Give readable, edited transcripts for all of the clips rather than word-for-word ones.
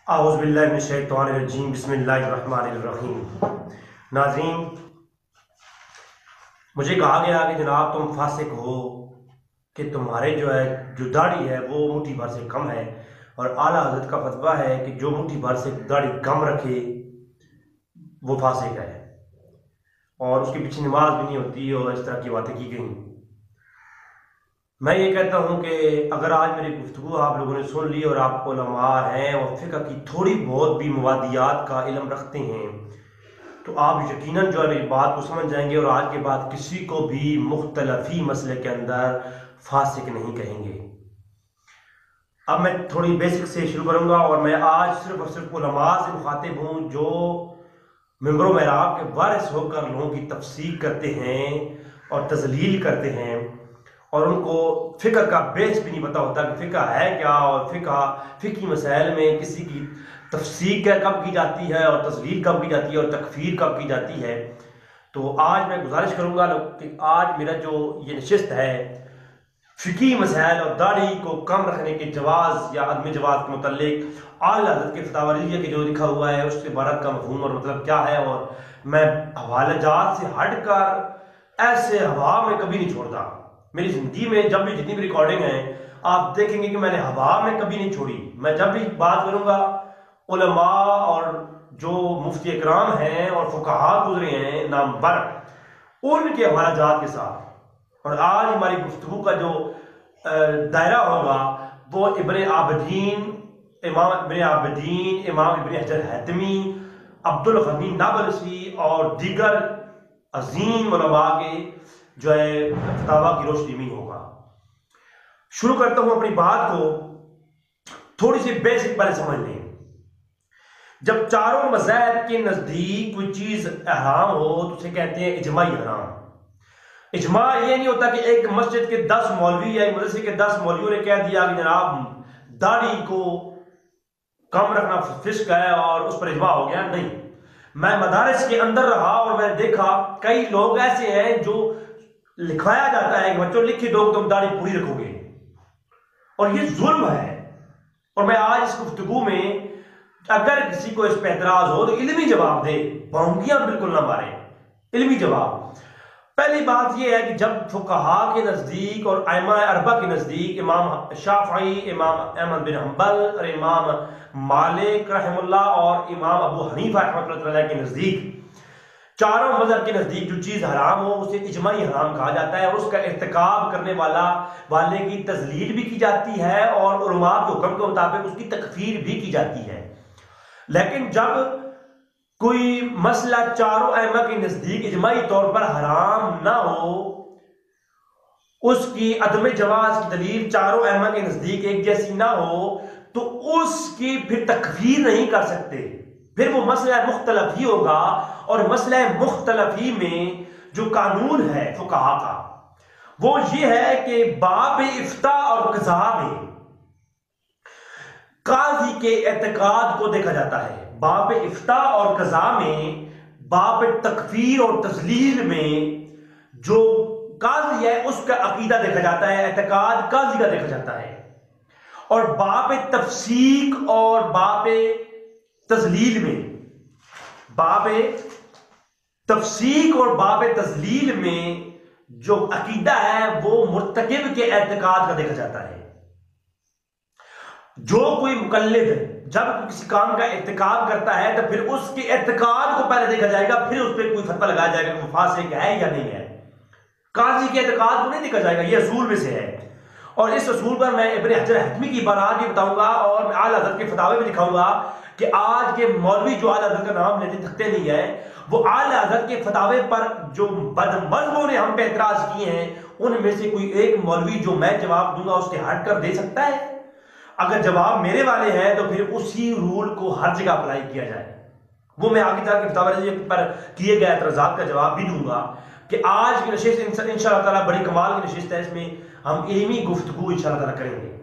اعوذ باللہ من الشیطان الرجیم بسم اللہ الرحمن الرحیم۔ ناظرین، مجھے کہا گیا کہ جناب تم فاسق ہو کہ تمہارے جو داڑھی ہے وہ مٹھی بھر سے کم ہے، اور اعلیٰ حضرت کا فتویٰ ہے کہ جو مٹھی بھر سے داڑھی کم رکھے وہ فاسق ہے، اور اس کے پیچھے نماز بھی نہیں ہوتی، اور اس طرح کی باتیں کی گئیں۔ میں یہ کہتا ہوں کہ اگر آج میری گفتگو آپ لوگوں نے سن لی اور آپ علماء ہیں اور فقہ کی تھوڑی بہت بھی موادیات کا علم رکھتے ہیں تو آپ یقیناً میری بات کو سمجھ جائیں گے، اور آج کے بعد کسی کو بھی مختلفی مسئلے کے اندر فاسق نہیں کہیں گے۔ اب میں تھوڑی بیسک سے شروع کروں گا، اور میں آج صرف اور صرف علماء سے مخاطب ہوں جو منبر و محراب کے وارث ہو کر لوگوں کی تفسیق کرتے ہیں اور تذلیل کرتے ہیں، اور ان کو فقہ کا بیس بھی نہیں پتہ ہوتا کہ فقہ ہے کیا، اور فقہی مسائل میں کسی کی تفسیق کب کی جاتی ہے اور تذلیل کب کی جاتی ہے اور تکفیر کب کی جاتی ہے۔ تو آج میں گزارش کروں گا کہ آج میرا جو یہ نشست ہے فقہی مسائل اور داڑھی کو کم رکھنے کے جواز یا عدم جواز کے متعلق اعلیٰ حضرت کے فتاوی رضویہ کے جو لکھا ہوا ہے اس کے عبارت کا مفہوم اور مطلب کیا ہے، اور میں حوالہ جات سے ہٹ کر ایسے ہوا میں کبھی نہیں چھوڑتا۔ میری زندگی میں جب بھی جتنی بھی ریکارڈنگ ہیں آپ دیکھیں گے کہ میں نے ہوا میں کبھی نہیں چھوڑی۔ میں جب بھی بات کروں گا علماء اور جو مفتی اکرام ہیں اور فقہاء گزرے ہیں نامور ان کے حوالہ جات کے ساتھ، اور آج ہماری گفتگو کا جو دائرہ ہوگا وہ ابن عابدین، امام ابن حجر حتمی، عبدالغنی نابلسی اور دیگر عظیم علماء کے فتاویٰ کی روشنی میں ہوگا۔ شروع کرتا ہوں اپنی بات کو، تھوڑی سی بیسک پہلے سمجھ لیں۔ جب چاروں مذاہب کے نزدیک کوئی چیز حرام ہو تو اسے کہتے ہیں اجماعی حرام۔ اجماع یہ نہیں ہوتا کہ ایک مسجد کے 10 مولوی یا ایک مدرسے کے 10 مولویوں نے کہہ دیا کہ جناب داڑھی کو کم رکھنا فسق ہے اور اس پر اجماع ہو گیا۔ نہیں، میں مدارس کے اندر رہا اور میں نے دیکھا کئی لوگ ایسے ہیں جو لکھوایا جاتا ہے کہ بچوں لکھی دو تم داڑھی پوری رکھو گے، اور یہ ظلم ہے۔ اور میں آج اس گفتگو میں اگر کسی کو اس پہ اعتراض ہو تو علمی جواب دے، بھونکیاں بالکل نہ مارے، علمی جواب۔ پہلی بات یہ ہے کہ جب فقہاء کے نزدیک اور ائمہ اربعہ کے نزدیک، امام شافعی، امام احمد بن حنبل اور امام مالک رحمہ اللہ اور امام ابو حنیفہ رحمۃ اللہ علیہ کے نزدیک، چاروں مذہب کے نزدیک جو چیز حرام ہو اسے اجماعی حرام کہا جاتا ہے، اور اس کا ارتکاب کرنے والے کی تذلیل بھی کی جاتی ہے اور علماء کے حکم کے مطابق اس کی تکفیر بھی کی جاتی ہے۔ لیکن جب کوئی مسئلہ چاروں ائمہ کے نزدیک اجماعی طور پر حرام نہ ہو، اس کی عدم جواز کی دلیل چاروں ائمہ کے نزدیک ایک جیسی نہ ہو، تو اس کی پھر تکفیر نہیں کر سکتے، پھر وہ مسئلہ مختلف ہی ہوگا۔ اور مسئلہ مختلف ہی میں جو قانون ہے فقہاء کا وہ یہ ہے کہ باب افتاء اور قضاء میں قاضی کے اعتقاد کو دیکھا جاتا ہے۔ باب افتاء اور قضاء میں، باب تکفیر اور تذلیل میں جو قاضی ہے اس کا عقیدہ دیکھا جاتا ہے، اعتقاد قاضی کا دیکھا جاتا ہے۔ اور باب تفسیق اور باب تذلیل میں، باب تفسیق اور باب تذلیل میں جو عقیدہ ہے وہ مرتکب کے اعتقاد کا دیکھا جاتا ہے۔ جو کوئی مقلد جب کسی کام کا ارتکاب کرتا ہے تو پھر اس کے اعتقاد کو پہلے دیکھا جائے گا، پھر اس پہ کوئی فتویٰ لگایا جائے گا کہ وہ فاسق ہے یا نہیں ہے۔ قاضی کے اعتقاد کو نہیں دیکھا جائے گا، یہ اصول میں سے ہے۔ اور اس اصول پر میں ابن حجر حتمی کی عبارات بھی بتاؤں گا، اور میں اعلیٰ حضرت کے فتاوی بھی دکھاؤں گا کہ آج کے مولوی جو اعلیٰ حضرت کا نام لیتے تھکتے نہیں ہیں، وہ اعلیٰ حضرت کے فتاوی پر جو بدمزگوں نے ہم پہ اعتراض کیے ہیں ان میں سے کوئی ایک مولوی جو میں جواب دوں گا اس کے ہٹ کر دے سکتا ہے؟ اگر جواب میرے والے ہیں تو پھر اسی رول کو ہر جگہ اپلائی کیا جائے۔ وہ میں آگے چل کے فتاوی پر کیے گئے اعتراضات کا جواب بھی دوں گا کہ آج کی نشست انشاءاللہ تعالیٰ بڑی کمال کی نشست ہے، اس میں ہم علمی گفتگو انشاءاللہ تعالیٰ کریں گے۔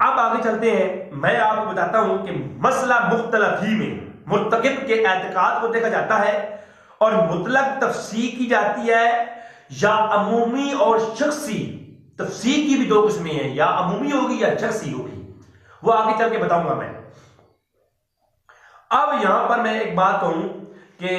اب آگے چلتے ہیں، میں آپ کو بتاتا ہوں کہ مسئلہ مختلف ہی میں مرتکب کے اعتقاد کو دیکھا جاتا ہے، اور مطلق تفسیق کی جاتی ہے یا عمومی اور شخصی۔ تفسیق کی بھی دو قسمیں ہیں، یا عمومی ہوگی یا شخصی ہوگی۔ وہ آگے چل کے بتاؤں گا میں. اب یہاں پر میں ایک بات کہوں کہ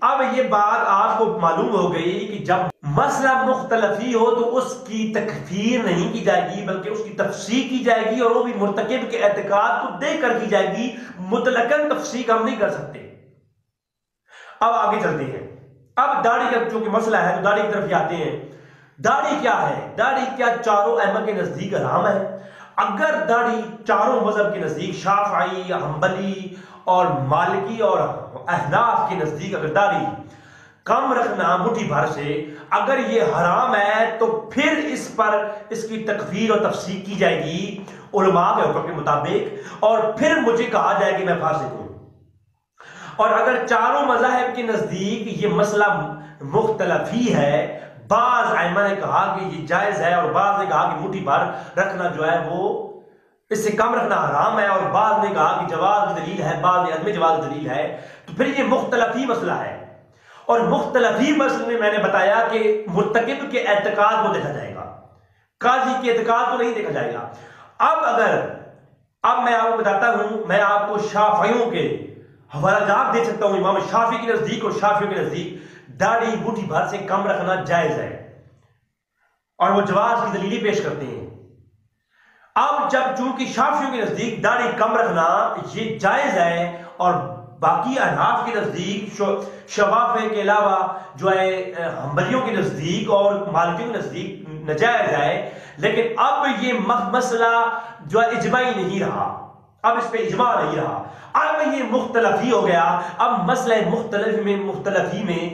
اب یہ بات آپ کو معلوم ہو گئی کہ جب مسئلہ مختلفی ہو تو اس کی تکفیر نہیں کی جائے گی بلکہ اس کی تفسیق کی جائے گی، اور وہ بھی مرتکب کے اعتقاد کو دیکھ کر کی جائے گی. مطلقاً تفسیق ہم نہیں کر سکتے. اب آگے چلتے ہیں. اب داڑھی کا چونکہ مسئلہ ہے تو داڑھی کی طرف ہی آتے ہیں. داڑھی کیا ہے؟ داڑھی کیا چاروں ائمہ کے نزدیک حرام ہے؟ اگر داڑھی چاروں مذہب کے نزدیک، شافعی، حنبلی اور مالکی اور احناف کے نزدیک، اگر داڑھی کم رکھنا مٹھی بھر سے اگر یہ حرام ہے تو پھر اس پر اس کی تکفیر اور تفسیق کی جائے گی علماء کے حکم کے مطابق، اور پھر مجھے کہا جائے کہ میں فاسق ہوں. اور اگر چاروں مذاہب کے نزدیک یہ مسئلہ مختلفی ہے، بعض ائمہ نے کہا کہ یہ جائز ہے اور بعض نے کہا کہ مٹھی بھر رکھنا جو ہے وہ اس سے کم رکھنا حرام ہے، اور بعض نے کہا کہ جواز کی دلیل ہے، بعض نے عدم جواز کی دلیل ہے، تو پھر یہ مختلفی مسئلہ ہے. اور مختلفی مسئلے میں نے بتایا کہ مرتکب کے اعتقاد کو دیکھا جائے گا، قاضی کے اعتقاد کو نہیں دیکھا جائے گا. اب میں آپ کو بتاتا ہوں، میں آپ کو شافعیوں کے حوالہ جات دے سکتا ہوں. امام شافعی کے نزدیک اور شافعیوں کے نزدیک داڑھی مٹھی بھر سے کم رکھنا جائز ہے، اور وہ جواز کی دلیل پیش کرتے ہیں. اب جب چونکہ شافعیوں کے نزدیک داڑھی کم رکھنا یہ جائز ہے، اور باقی احناف کے نزدیک، شوافع کے علاوہ جو ہے حنبلیوں کے نزدیک اور مالکیوں کے نزدیک ناجائز ہے، لیکن اب یہ مسئلہ جو ہے اجماعی نہیں رہا، اب اس پہ اجماع نہیں رہا، اب یہ مختلفی ہو گیا. اب مسئلہ مختلفی میں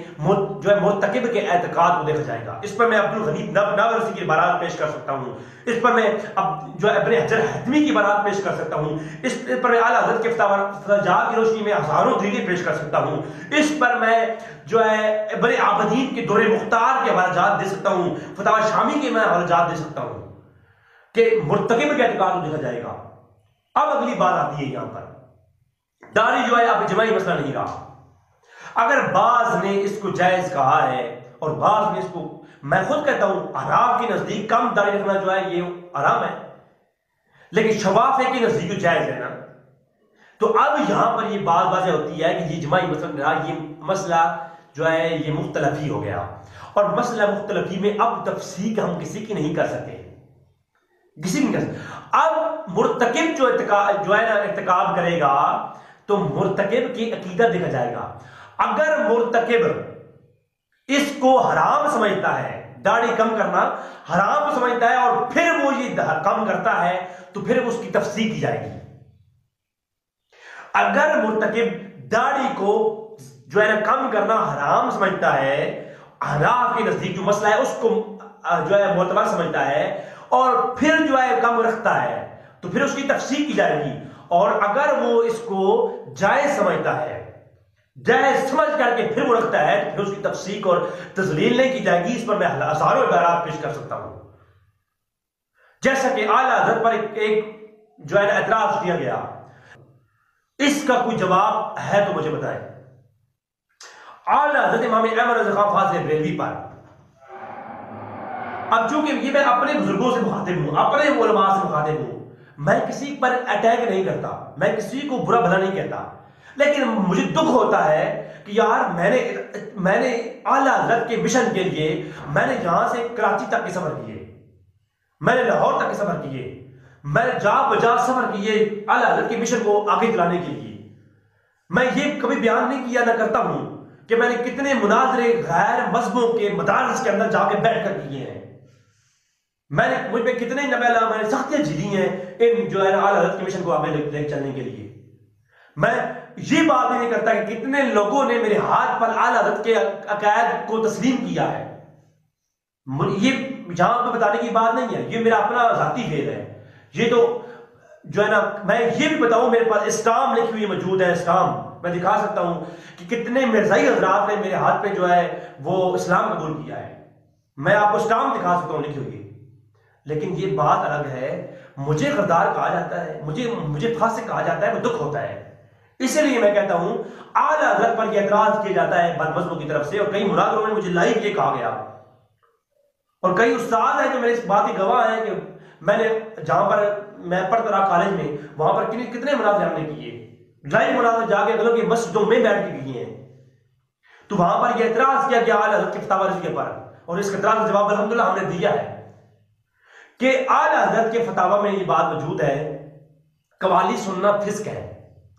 جو ہے مرتکب کے اعتقاد کو دیکھا جائے گا. اس پر میں عبدالغنی نابلسی کی عبارات پیش کر سکتا ہوں، اس پر میں اب جو ہے ابن حجر حتمی کی عبارات پیش کر سکتا ہوں، اس پر میں اعلیٰ حضرت کے فتاوی کی روشنی میں ہزاروں دلیلیں پیش کر سکتا ہوں، اس پر میں جو ہے ابن عابدین کے دور مختار کے حوالہ جات دے سکتا ہوں، فتاوی شامی کے میں حوالہ جات دے سکتا ہوں کہ مرتکب کے اعتقاد کو دیکھا جائے گا. اب اگلی بات آتی ہے یہاں پر، داڑھی جو ہے اب اجماعی مسئلہ نہیں رہا. اگر بعض نے اس کو جائز کہا ہے اور بعض نے اس کو، میں خود کہتا ہوں احناف کے نزدیک کم داڑھی رکھنا جو ہے یہ حرام ہے، لیکن شوافع کے نزدیک جو جائز ہے نا، تو اب یہاں پر یہ بات واضح ہوتی ہے کہ یہ اجماعی مسئلہ نہیں رہا، یہ مسئلہ جو ہے یہ مختلفی ہو گیا. اور مسئلہ مختلفی میں اب تفسیق ہم کسی کی نہیں کر سکتے، کسی نہیں کر سکتے. اب مرتکب جو ہے نا ارتکاب کرے گا تو مرتکب کی عقیدہ دیکھا جائے گا. اگر مرتکب اس کو حرام سمجھتا ہے، داڑھی کم کرنا حرام سمجھتا ہے، اور پھر وہ یہ کم کرتا ہے تو پھر اس کی تفسیق کی جائے گی. اگر مرتکب داڑھی کو جو ہے نا کم کرنا حرام سمجھتا ہے، احناف کے نزدیک جو مسئلہ ہے اس کو جو ہے معتبر سمجھتا ہے، اور پھر جو ہے کم رکھتا ہے تو پھر اس کی تفسیق کی جائے گی. اور اگر وہ اس کو جائز سمجھتا ہے، جائز سمجھ کر کے پھر وہ رکھتا ہے تو پھر اس کی تفسیق اور تذلیل نہیں کی جائے گی. اس پر میں ہزاروں عبارات پیش کر سکتا ہوں، جیسا کہ اعلیٰ حضرت پر ایک جو ہے نا اعتراض دیا گیا. اس کا کوئی جواب ہے تو مجھے بتائیں. اعلیٰ حضرت امام احمد رضا خان فاضل بریلوی پر، اب چونکہ یہ میں اپنے بزرگوں سے مخاطب ہوں، اپنے علماء سے مخاطب ہوں، میں کسی پر اٹیک نہیں کرتا، میں کسی کو برا بھلا نہیں کہتا، لیکن مجھے دکھ ہوتا ہے کہ یار میں نے اعلیٰ حضرت کے مشن کے لیے میں نے یہاں سے کراچی تک کے سفر کیے، میں نے لاہور تک کے سفر کیے، میں نے جا بجا سفر کیے اعلیٰ حضرت کے مشن کو آگے چلانے کے لیے. میں یہ کبھی بیان نہیں کیا، نہ کرتا ہوں کہ میں نے کتنے مناظرے غیر مذہبوں کے مدارس کے اندر جا کے بیٹھ کر کیے ہیں، مجھ پہ کتنے نبیلا میں نے سختیاں جھیلی ہیں ان جو ہے اعلیٰ حضرت کے مشن کو آگے لے چلنے کے لیے. میں یہ بات نہیں کرتا کہ کتنے لوگوں نے میرے ہاتھ پر اعلیٰ حضرت کے عقائد کو تسلیم کیا ہے، یہ یہاں پہ بتانے کی بات نہیں ہے، یہ میرا اپنا ذاتی فیل ہے. یہ تو جو ہے نا میں یہ بھی بتاؤں، میرے پاس اسٹام لکھی ہوئی موجود ہے، اسٹام میں دکھا سکتا ہوں کہ کتنے مرزائی حضرات نے میرے ہاتھ پہ جو ہے وہ اسلام قبول کیا ہے، میں آپ کو اسٹام دکھا سکتا ہوں لکھی ہوئی. لیکن یہ بات الگ ہے، مجھے غدار کہا جاتا ہے، مجھے فاسق کہا جاتا ہے، وہ دکھ ہوتا ہے. اسی لیے میں کہتا ہوں اعلیٰ حضرت پر یہ اعتراض کیا جاتا ہے بد مذہبوں کی طرف سے، اور کئی مناظروں میں مجھے لائیو یہ کہا گیا، اور کئی استاد ہیں جو میرے اس بات کے گواہ ہیں کہ میں نے جہاں پر میں پڑھتا رہا کالج میں، وہاں پر کتنے مناظرے ہم نے کیے، لائیو مناظرے جا کے اگلوں کی مسجدوں میں بیٹھ کے کیے ہیں. تو وہاں پر یہ اعتراض کیا گیا اعلیٰ حضرت کے فتاوی رضویہ پر، اور اس اعتراض کا جواب الحمدللہ ہم نے دیا ہے کہ اعلیٰ حضرت کے فتاوی میں یہ بات موجود ہے قوالی سننا فسق ہے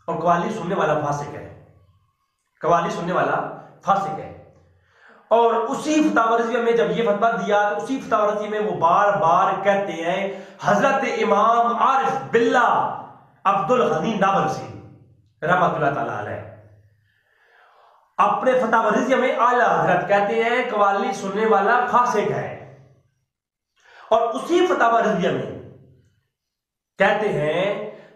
اور قوالی سننے والا فاسق ہے، قوالی سننے والا فاسق ہے. اور اسی فتاوی رضویہ میں جب یہ فتویٰ دیا تو اسی فتاوی رضویہ میں وہ بار بار کہتے ہیں حضرت امام عارف باللہ عبد الغنی نابلسی رحمۃ اللہ تعالی علیہ اپنے فتاوی رضویہ میں اعلیٰ حضرت کہتے ہیں قوالی سننے والا فاسق ہے، اور اسی فتاوی رضویہ میں کہتے ہیں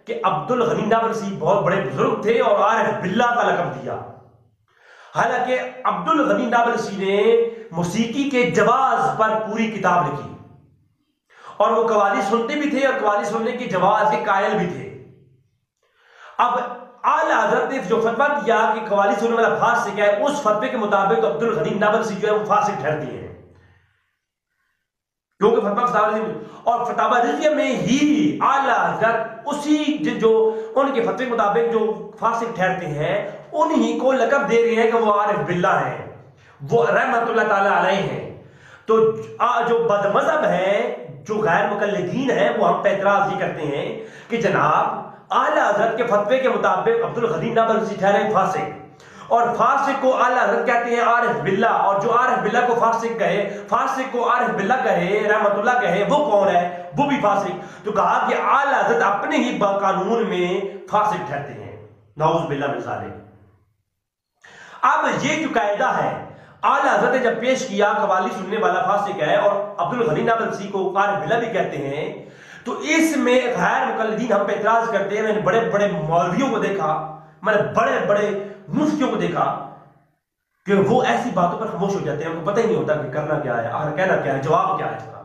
کہ عبد الغنی نابلسی بہت بڑے بزرگ تھے اور عارف باللہ کا لقب دیا. حالانکہ عبد الغنی نابلسی نے موسیقی کے جواز پر پوری کتاب لکھی اور وہ قوالی سنتے بھی تھے اور قوالی سننے کے جواز کے قائل بھی تھے. اب اعلیٰ حضرت نے جو فتویٰ دیا کہ قوالی سننے والا فاسق ہے، اس فتوے کے مطابق عبد الغنی نابلسی جو ہے وہ فاسق ٹھہرتی ہیں، کیونکہ فتاوی رضویہ میں ہی اعلیٰ حضرت اسی جو ان کے فتوے کے مطابق جو فاسق ٹھہرتے ہیں انہی کو لقب دے رہے ہیں کہ وہ عارف باللہ ہیں، وہ رحمت اللہ تعالی علیہ ہیں. تو جو بد مذہب ہیں، جو غیر مقلدین ہیں، وہ ہم پہ اعتراض یہ کرتے ہیں کہ جناب اعلیٰ حضرت کے فتوے کے مطابق عبد الغنی نابلسی ٹھہرے فاسق، اور فاسق کو اعلیٰ حضرت کہتے ہیں عارف باللہ، اور جو عارف باللہ کو فاسق کہے، فاسق کو عارف باللہ کہے، رحمت اللہ کہے، وہ کون ہے؟ وہ بھی فاسق. تو کہا کہ اعلیٰ حضرت اپنے ہی قانون میں فاسق ٹھہرتے ہیں، نعوذ باللہ من ذالک. اب یہ جو قاعدہ ہے اعلیٰ حضرت نے جب پیش کیا قوالی سننے والا فاسق ہے اور عبد الغنی نابلسی کو عارف باللہ بھی کہتے ہیں، تو اس میں غیر مقلدین ہم پہ اعتراض کرتے ہیں. میں نے بڑے بڑے مولویوں کو دیکھا، میں نے بڑے بڑے مفتیوں کو دیکھا کہ وہ ایسی باتوں پر خاموش ہو جاتے ہیں، ان کو پتہ ہی نہیں ہوتا کہ کرنا کیا ہے، آخر کہنا کیا ہے، جواب کیا ہے اس کا.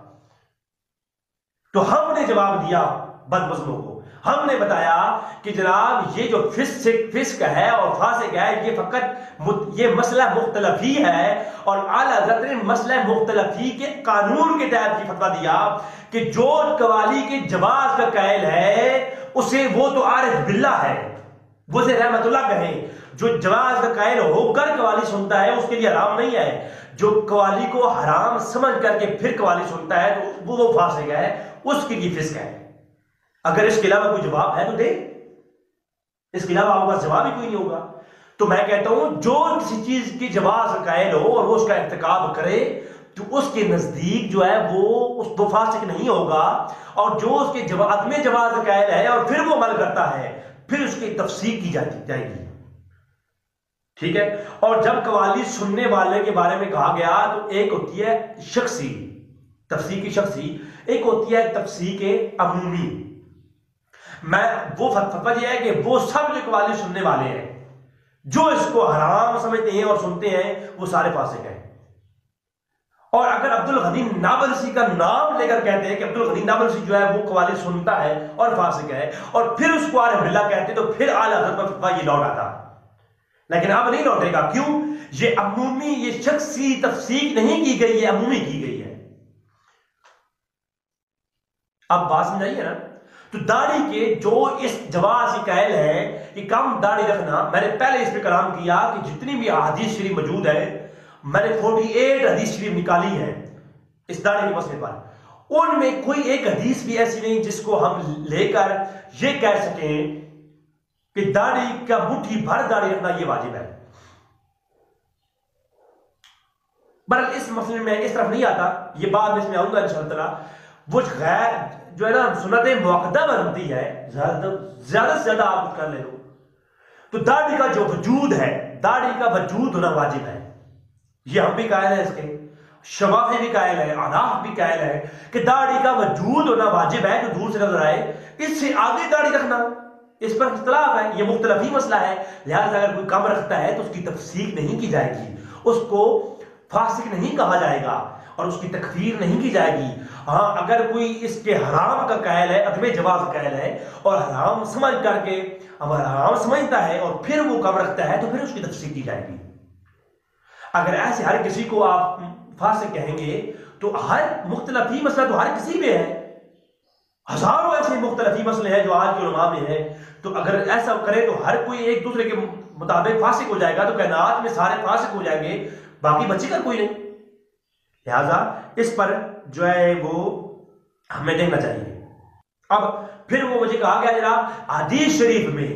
تو ہم نے جواب دیا بدمزموں کو، ہم نے بتایا کہ جناب یہ جو فسق ہے اور فاسق ہے یہ فقط یہ مسئلہ مختلفی ہے، اور اعلیٰ حضرت نے مسئلہ مختلفی کے قانون کے تحت یہ فتویٰ دیا کہ جو قوالی کے جواز کا قائل ہے اسے وہ تو عارف باللہ ہے، وہ سے رحمت اللہ کہیں. جو جواز کا قائل ہو کر قوالی سنتا ہے اس کے لیے حرام نہیں ہے، جو قوالی کو حرام سمجھ کر کے پھر قوالی سنتا ہے تو وہ فاسق ہے، اس کے لیے فسق ہے. اگر اس کے علاوہ کوئی جواب ہے تو دے، اس کے علاوہ آپ کے پاس جواب ہی کوئی نہیں ہوگا. تو میں کہتا ہوں جو کسی چیز کی جواز کا قائل ہو اور وہ اس کا ارتکاب کرے تو اس کے نزدیک جو ہے وہ فاسق نہیں ہوگا، اور جو اس کے عدم جواز کا قائل ہے اور پھر وہ عمل کرتا ہے پھر اس کی تفسیق کی جائے گی. ٹھیک ہے. اور جب قوالی سننے والے کے بارے میں کہا گیا تو ایک ہوتی ہے شخصی تفسیق شخصی، ایک ہوتی ہے تفسیق عمومی. میں وہ فتویٰ یہ ہے کہ وہ سب جو قوالی سننے والے ہیں جو اس کو حرام سمجھتے ہیں اور سنتے ہیں وہ سارے فاسق ہیں. اور اگر عبد الغنی نابلسی کا نام لے کر کہتے ہیں کہ عبد الغنی نابلسی جو ہے وہ قوالی سنتا ہے اور فاسق ہے اور پھر اس کو عارف باللہ کہتے تو پھر اعلیٰ حضرت پر فتویٰ یہ لوٹ آتا، لیکن اب نہیں لوٹے گا. کیوں؟ یہ عمومی، یہ شخصی تفسیق نہیں کی گئی ہے، عمومی کی گئی ہے. اب بات سمجھائیے نا. تو داڑھی کے جو اس جواز کی قائل ہے کہ کم داڑھی رکھنا، میں نے پہلے اس پہ کلام کیا کہ جتنی بھی احادیث شریف موجود ہے میں نے 48 حدیث شریف نکالی ہے اس داڑھی کے مسئلے پر، ان میں کوئی ایک حدیث بھی ایسی نہیں جس کو ہم لے کر یہ کہہ سکیں کہ داڑھی کا مٹھی بھر داڑھی رکھنا یہ واجب ہے. بہرحال اس مسئلے میں اس طرف نہیں آتا، یہ بات میں اس میں آؤں گا انشاءاللہ تعالی. وہ غیر جو ہے نا سنت مؤکدہ بنتی ہے، زیادہ سے زیادہ آپ کچھ کر لے لو تو داڑھی کا جو وجود ہے، داڑھی کا وجود ہونا واجب ہے. یہ ہم بھی قائل ہیں، اس کے شوافی بھی قائل ہے، اناف بھی قائل ہے کہ داڑھی کا وجود ہونا واجب ہے جو دور سے نظر آئے. اس سے آگے داڑھی رکھنا اس پر اختلاف ہے، یہ مختلفی مسئلہ ہے. لہٰذا اگر کوئی کم رکھتا ہے تو اس کی تفسیق نہیں کی جائے گی، اس کو فاسق نہیں کہا جائے گا اور اس کی تکفیر نہیں کی جائے گی. ہاں اگر کوئی اس کے حرام کا قائل ہے، عدم جواز کا قائل ہے اور حرام سمجھ کر کے حرام سمجھتا ہے اور پھر وہ کم رکھتا ہے تو پھر اس کی تفسیر کی جائے گی. اگر ایسے ہر کسی کو آپ فاسق کہیں گے تو ہر مختلفی مسئلہ تو ہر کسی میں ہے. ہزاروں ایسے مختلف مسئلے ہیں جو آج کے علماء میں ہیں، تو اگر ایسا کرے تو ہر کوئی ایک دوسرے کے مطابق فاسق ہو جائے گا، تو کائنات میں سارے فاسق ہو جائیں گے، باقی بچے کا کوئی نہیں۔ لہذا اس پر جو ہے وہ ہمیں دیکھنا چاہیے۔ اب پھر وہ مجھے کہا گیا جناب حدیث شریف میں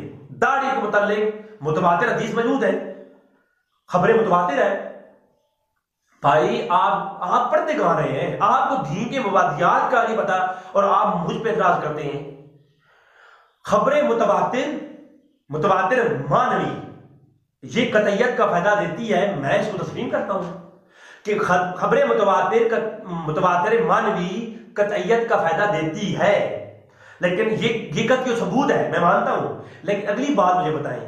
داڑھی کے متعلق متواتر حدیث موجود ہے، خبریں متواتر ہے۔ بھائی آپ پڑھتے کہاں رہے ہیں؟ آپ کو دین کے مبادیات کا نہیں پتا اور آپ مجھ پہ اعتراض کرتے ہیں۔ خبریں متواتر مانوی یہ قطعیت کا فائدہ دیتی ہے، میں اس کو تسلیم کرتا ہوں کہ خبریں متواتر مانوی قطعیت کا فائدہ دیتی ہے، لیکن یہ قطعی ثبوت ہے، میں مانتا ہوں۔ لیکن اگلی بات مجھے بتائیں،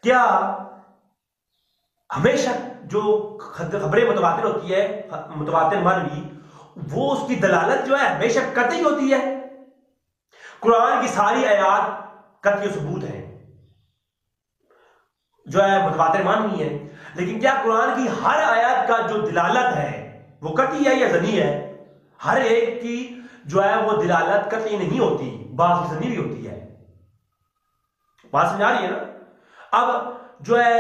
کیا ہمیشہ جو خبریں متواتر ہوتی ہے متواتر مانوی، وہ اس کی دلالت جو ہے ہمیشہ قطعی ہوتی ہے؟ قرآن کی ساری آیات قطعی ثبوت ہیں جو ہے متواتر مانوی ہے، لیکن کیا قرآن کی ہر آیات کا جو دلالت ہے وہ قطعی ہے یا ظنی ہے؟ ہر ایک کی جو ہے وہ دلالت قطعی نہیں ہوتی، بعض کی ظنی بھی ہوتی ہے۔ بات سمجھ آ رہی ہے نا؟ اب جو ہے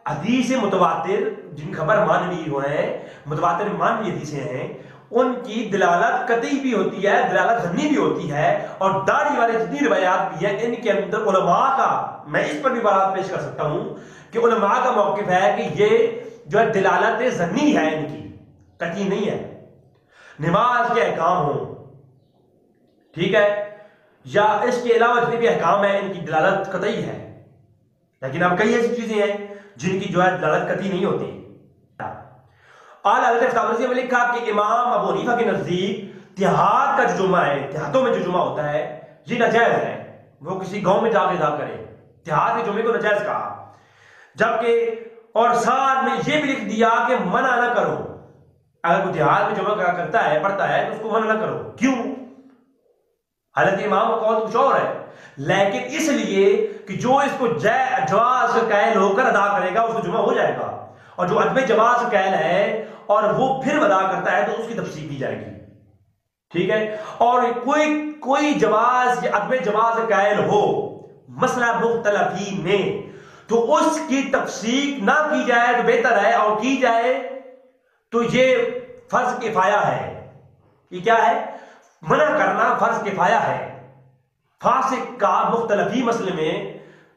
حدیث متواتر جن خبر مانوی ہوئے ہیں، متواتر مانوی حدیثیں ہیں، ان کی دلالت قطعی بھی ہوتی ہے، دلالت ظنی بھی ہوتی ہے، اور داڑھی والے جتنی روایات بھی ہیں ان کے اندر علماء کا، میں اس پر بھی بات پیش کر سکتا ہوں کہ علماء کا موقف ہے کہ یہ جو ہے دلالت ظنی ہے، ان کی قطعی نہیں ہے۔ نماز کے احکام ہوں، ٹھیک ہے، یا اس کے علاوہ جتنے بھی احکام ہیں ان کی دلالت قطعی ہے، لیکن اب کئی ایسی چیزیں ہیں جن کی جو ہے دلالت قطعی نہیں ہوتی۔ اعلیٰ حضرت تبرسی میں لکھا کہ امام ابو حنیفہ کے نزدیک دیہات کا جو جمعہ ہے، دیہاتوں میں جو جمعہ ہوتا ہے یہ ناجائز ہے، وہ کسی گاؤں میں جا کے ادا کرے، دیہات کے جمعے کو ناجائز کہا، جبکہ اور ساتھ میں یہ بھی لکھ دیا کہ منع نہ کرو، اگر کوئی دیہات میں جمعہ کرتا ہے پڑھتا ہے تو اس کو منع نہ کرو۔ کیوں؟ حالانکہ امام کا قول کچھ اور ہے، لیکن اس لیے کہ جو اس کو جواز کا قائل ہو کر ادا کرے گا اس کو جمعہ ہو جائے گا، اور جو عدم جواز کا قائل ہے اور وہ پھر ادا کرتا ہے تو اس کی تفصیل کی جائے گی، ٹھیک ہے۔ اور کوئی جواز یا عدم جواز کا قائل ہو مسئلہ مختلفی میں، تو اس کی تفصیل نہ کی جائے تو بہتر ہے، اور کی جائے تو یہ فرض کفایہ ہے۔ یہ کیا ہے؟ منع کرنا فرض کفایہ ہے، فاسق کا مختلفی مسئلے میں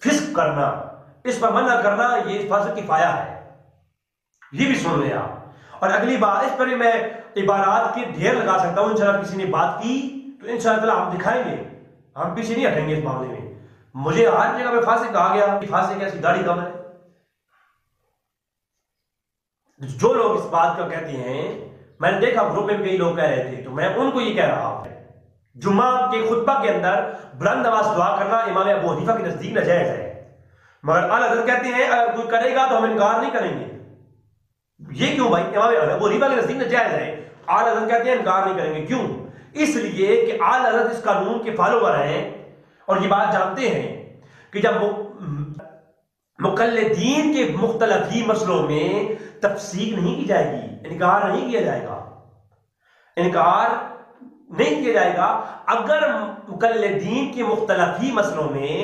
فسق کرنا، اس پر منع کرنا یہ فرض کفایہ ہے، یہ بھی سن لیں آپ۔ اور اگلی بات اس پر میں عبارات کے ڈھیر لگا سکتا ہوں، انشاءاللہ کسی نے بات کی تو انشاءاللہ ہم دکھائیں گے، ہم پیچھے نہیں ہٹیں گے اس معاملے میں۔ مجھے ہر جگہ پہ فاسق کہا گیا کہ فاسق ایسی داڑھی کم ہے، جو لوگ اس بات کا کہتے ہیں، میں نے دیکھا گروپ میں کئی لوگ کہہ رہے تھے، تو میں ان کو یہ کہہ رہا ہوں جمعہ کے خطبہ کے اندر بلند آواز دعا کرنا امام ابو حنیفہ کے نزدیک ناجائز ہے، مگر اعلیٰ حضرت کہتے ہیں اگر کوئی کرے گا تو ہم انکار نہیں کریں گے۔ یہ کیوں بھائی؟ امام ابو حنیفہ کے نزدیک ناجائز ہے، اعلیٰ حضرت کہتے ہیں انکار نہیں کریں گے، کیوں؟ اس لیے کہ اعلیٰ حضرت اس قانون کے فالوور ہیں اور یہ بات جانتے ہیں کہ جب مقلدین کے مختلف ہی مسئلوں میں تفصیل نہیں کی جائے گی، انکار نہیں کیا جائے گا، انکار نہیں کیا جائے گا۔ اگر مقلدین کے مختلف ہی مسئلوں میں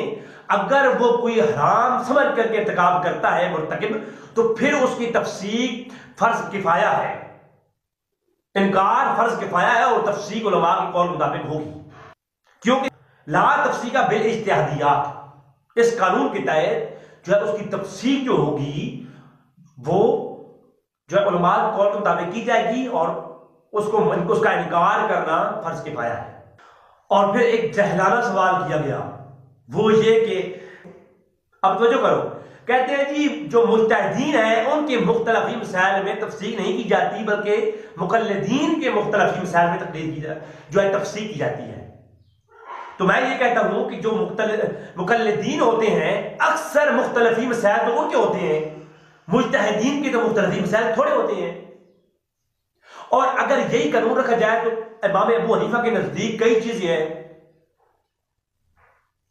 اگر وہ کوئی حرام سمجھ کر کے ارتکاب کرتا ہے مرتکب، تو پھر اس کی تفصیل فرض کفایہ ہے، انکار فرض کفایہ ہے، اور تفصیل علماء کے قول مطابق ہوگی، کیونکہ لا تفصیل بالاجتہادیات، اس قانون کے تحت جو ہے اس کی تفصیل جو ہوگی وہ جو ہے علماء کے قول کے مطابق کی جائے گی، اور اس کا انکار کرنا فرض کفایہ ہے۔ اور پھر ایک جہلانہ سوال کیا گیا، وہ یہ کہ اب توجہ کرو، کہتے ہیں جی جو مجتہدین ہیں ان کے مختلف مسائل میں تفصیل نہیں کی جاتی، بلکہ مقلدین کے مختلف مسائل میں تقریر کی جو ہے تفصیل کی جاتی ہے۔ تو میں یہ کہتا ہوں کہ جو مقلدین ہوتے ہیں اکثر مختلفی مسائل تو ان کے ہوتے ہیں، مجتہدین کے تو مختلفی مسائل تھوڑے ہوتے ہیں۔ اور اگر یہی قانون رکھا جائے تو امام ابو حنیفہ کے نزدیک کئی چیزیں ہیں،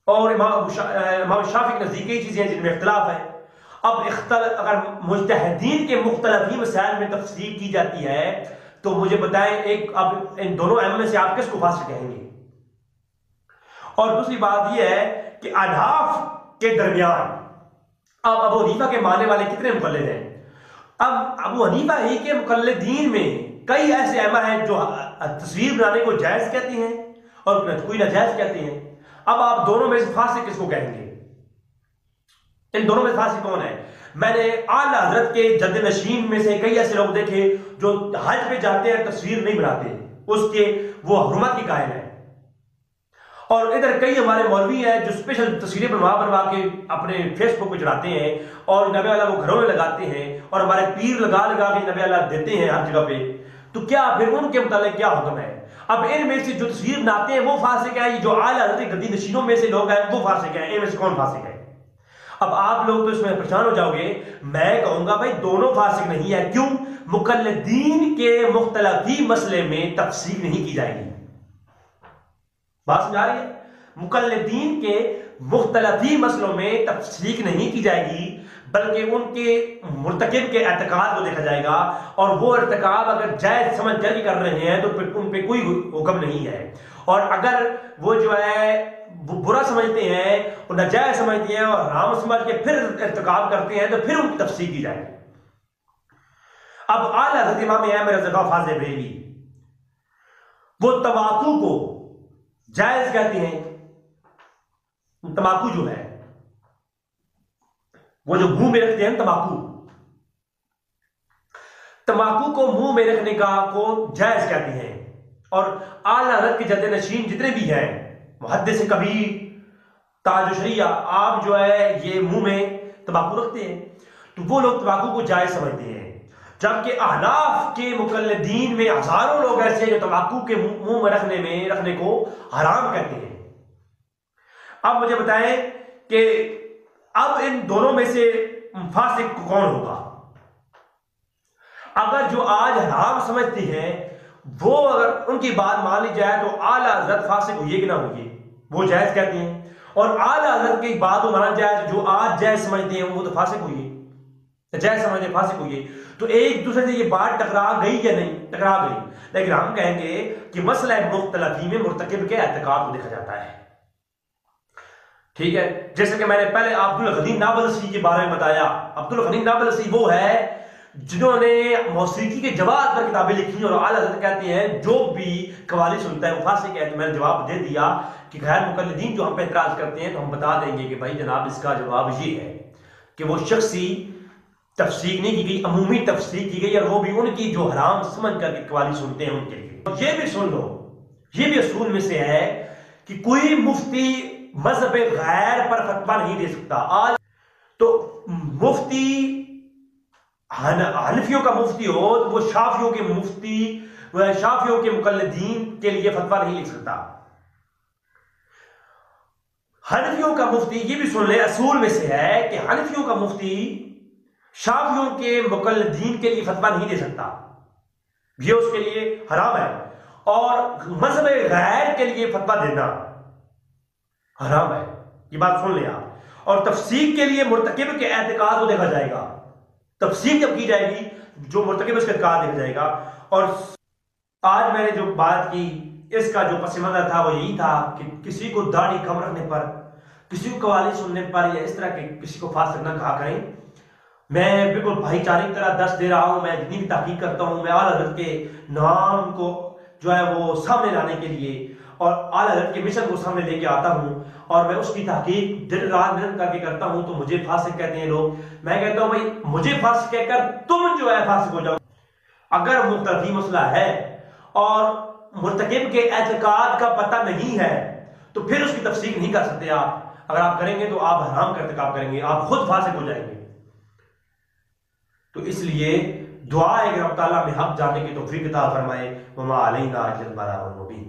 اور امام شافعی کے نزدیک کئی چیزیں ہیں جن میں اختلاف ہے۔ اب اگر مجتہدین کے مختلف ہی مسائل میں تفصیل کی جاتی ہے تو مجھے بتائیں اب ان دونوں ائمہ میں سے آپ کس کو فاسق کہیں گے؟ اور دوسری بات یہ ہے کہ اہداف کے درمیان اب ابو حنیفہ کے ماننے والے کتنے مقلد ہیں؟ اب ابو حنیفہ ہی کے مقلدین میں کئی ایسے ائمہ ہیں جو تصویر بنانے کو جائز کہتے ہیں اور کوئی ناجائز کہتے ہیں. اب آپ دونوں میں سے فاسق کس کو کہیں گے؟ ان دونوں میں فاسق کون ہے؟ میں نے اعلیٰ حضرت کے جد نشین میں سے کئی ایسے لوگ دیکھے جو حج پہ جاتے ہیں تصویر نہیں بناتے، اس کے وہ حرمت کی قائل ہیں. اور ادھر کئی ہمارے مولوی ہیں جو اسپیشل تصویریں بنوا کے اپنے فیس بک پہ چڑھاتے ہیں اور نبی اللہ کو گھروں میں لگاتے ہیں اور ہمارے پیر لگا کے نبی اللہ دیتے ہیں ہر جگہ پہ. تو کیا پھر ان کے متعلق کیا حکم ہے؟ اب ان میں سے جو تصویر بناتے ہیں وہ فاسق ہیں، جو اعلیٰ حضرت گدی نشینوں میں سے لوگ ہیں وہ فاسق ہیں. ان میں سے کون فاسق ہے؟ اب آپ لوگ تو اس میں پریشان ہو جاؤ گے. میں کہوں گا بھائی دونوں فاسق نہیں ہے. کیوں؟ مقلدین کے مختلفی مسئلے میں تفصیل نہیں کی جائے گی. بات سمجھا رہی ہے؟ مقلدین کے مختلفی مسئلوں میں تفصیل نہیں کی جائے گی، بلکہ ان کے مرتکب کے اعتقاد کو دیکھا جائے گا، اور وہ ارتکاب اگر جائز سمجھ کر کر رہے ہیں تو پھر ان پہ کوئی حکم نہیں ہے، اور اگر وہ جو ہے برا سمجھتے ہیں اور ناجائز سمجھتے ہیں اور حرام سمجھ کے پھر ارتکاب کرتے ہیں تو پھر ان کی تفصیل کی جائے گی. اب اعلیٰ حضرت امام احمد رضا فاضل بریلوی وہ تمباکو کو جائز کہتے ہیں. تمباکو جو ہے وہ جو منہ میں رکھتے ہیں تمباکو کو منہ میں رکھنے کا کو جائز کہتے ہیں. اور اعلیٰ حضرت کے جد نشین جتنے بھی ہیں، محدث کبیر، تاج شریعہ، آپ جو ہے یہ منہ میں تمباکو رکھتے ہیں تو وہ لوگ تمباکو کو جائز سمجھتے ہیں، جبکہ احناف کے مقلدین میں ہزاروں لوگ ایسے ہیں جو تمباکو کے منہ میں رکھنے کو حرام کہتے ہیں. اب مجھے بتائیں کہ اب ان دونوں میں سے فاسق کون ہوگا؟ اگر جو آج حرام سمجھتے ہیں وہ اگر ان کی بات مان لی جائے تو اعلیٰ حضرت فاسق ہوئے کہ نہ ہوئے؟ وہ جائز کہتے ہیں. اور اعلیٰ حضرت کی بات کو مانا جائے جو آج جائز سمجھتے ہیں وہ تو فاسق ہوئے، جائز سمجھتے ہیں فاسق ہوئے. تو ایک دوسرے سے یہ بات ٹکرا گئی یا نہیں؟ ٹکرا گئی. لیکن ہم کہیں گے کہ مسئلہ مختلفی میں مرتکب کے اعتقاد کو دیکھا جاتا ہے. ٹھیک ہے، جیسے کہ میں نے پہلے عبدالغنی نابلسی کے بارے میں بتایا. عبدالغنی نابلسی وہ ہے جنہوں نے موسیقی کے جواز پر کتابیں لکھی، اور اعلیٰ حضرت کہتے ہیں جو بھی قوالی سنتا ہے وہ فاسق ہے. تو میں نے جواب دے دیا کہ غیر مقلدین جو ہم پہ اعتراض کرتے ہیں تو ہم بتا دیں گے کہ بھائی جناب اس کا جواب یہ ہے کہ وہ شخصی تفسیق نہیں کی گئی، عمومی تفسیق کی گئی، اور وہ بھی ان کی جو حرام سمجھ کر کے قوالی سنتے ہیں ان کے لیے. یہ بھی سن لو، یہ بھی اصول میں سے ہے کہ کوئی مفتی مذہب غیر پر فتویٰ نہیں دے سکتا. آج تو مفتی حنفیوں کا مفتی ہو تو وہ شافیوں کے مفتی شافیوں کے مقلدین کے لیے فتویٰ نہیں لکھ سکتا. حنفیوں کا مفتی، یہ بھی سن لے، اصول میں سے ہے کہ حنفیوں کا مفتی شافیوں کے مقلدین کے لیے فتویٰ نہیں دے سکتا، یہ اس کے لیے حرام ہے. اور مذہب غیر کے لیے فتویٰ دینا حرام ہے، یہ بات سن لیں آپ. اور تفسیق کے لیے مرتکب کے اعتقاد کو دیکھا جائے گا. تفسیق جب کی جائے گی جو مرتکب اس کا اعتقاد دیکھا جائے گا. اور آج میں نے جو بات کی اس کا جو پس منظر تھا وہ یہی تھا کہ کسی کو داڑھی کم رکھنے پر، کسی کو قوالی سننے پر یا اس طرح کے کسی کو فاسق نہ کہا کریں. میں بالکل بھائی چارے کی طرح دست دے رہا ہوں. میں جتنی بھی تحقیق کرتا ہوں میں اعلیٰ حضرت کے نام کو جو ہے وہ سامنے لانے کے لیے اور اعلیٰ حضرت کے مشن کو سامنے لے کے آتا ہوں، اور میں اس کی تحقیق دن رات محنت کر کے کرتا ہوں. تو مجھے فاسق کہتے ہیں لوگ، میں کہتا ہوں بھائی مجھے فاسق کہہ کر تم جو ہے فاسق ہو جاؤ. اگر مختلفی مسئلہ ہے اور مرتکب کے اعتقاد کا پتہ نہیں ہے تو پھر اس کی تفسیر نہیں کر سکتے آپ. اگر آپ کریں گے تو آپ حرام کا ارتکاب کریں گے، آپ خود فاسق ہو جائیں گے. تو اس لیے دعا ہے کہ رب تعالیٰ میں حق جاننے کی توفیق عطا فرمائے. وما علینا الا البلاغ المبین.